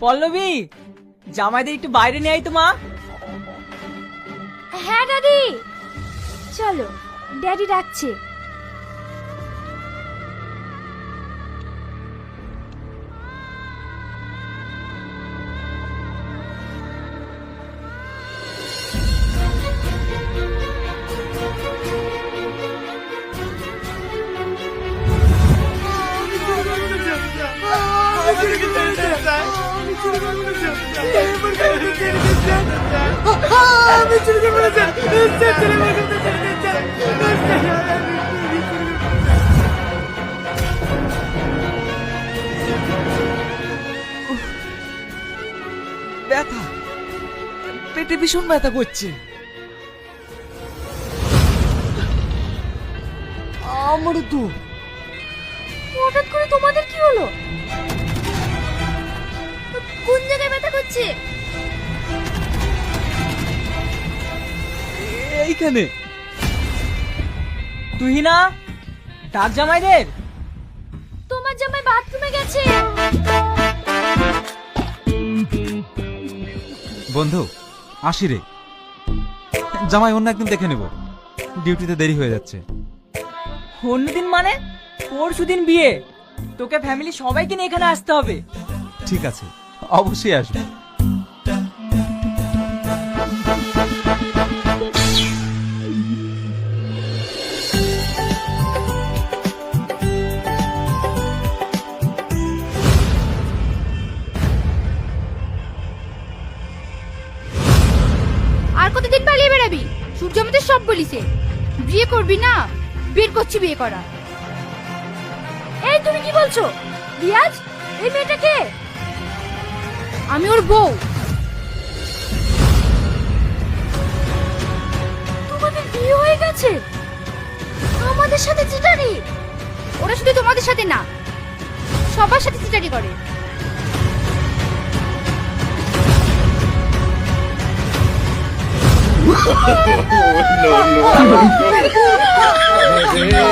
পল্লবী, জামাইদের একটু বাইরে নিয়ে আই তো মা। হ্যাঁ দাদি, চলো, ড্যাডি ডাকছে। ব্যথা, পেটে ভীষণ ব্যথা করছে। আমারও তো। হঠাৎ করে তোমাদের কি হলো? কোন জায়গায় ব্যথা করছে? এইখানে। তুই না ডাক জামাইদের। তোমার জামাই বাথরুমে গেছে। বন্ধু আসি রে, জামাই অন্য একদিন দেখে নেব, ডিউটিতে দেরি হয়ে যাচ্ছে। অন্যদিন মানে? পরশুদিন বিয়ে, তোকে ফ্যামিলি সবাইকে নিয়ে এখানে আসতে হবে। ঠিক আছে, অবশ্যই আসবে। আর কতদিন পালিয়ে বেড়াবি? সূর্য আমাদের সব বলিছে, বিয়ে করবি না? বের করছি বিয়ে করা। এই তুমি কি বলছো? রিয়াজ, এই মেয়েটা কে? আমি ওর বউ। তোমাদের বিয়ে হয়ে গেছে? আমাদের সাথে চিটারি? ওরা শুধু তোমাদের সাথে না, সবার সাথে চিটারি করে। no, no.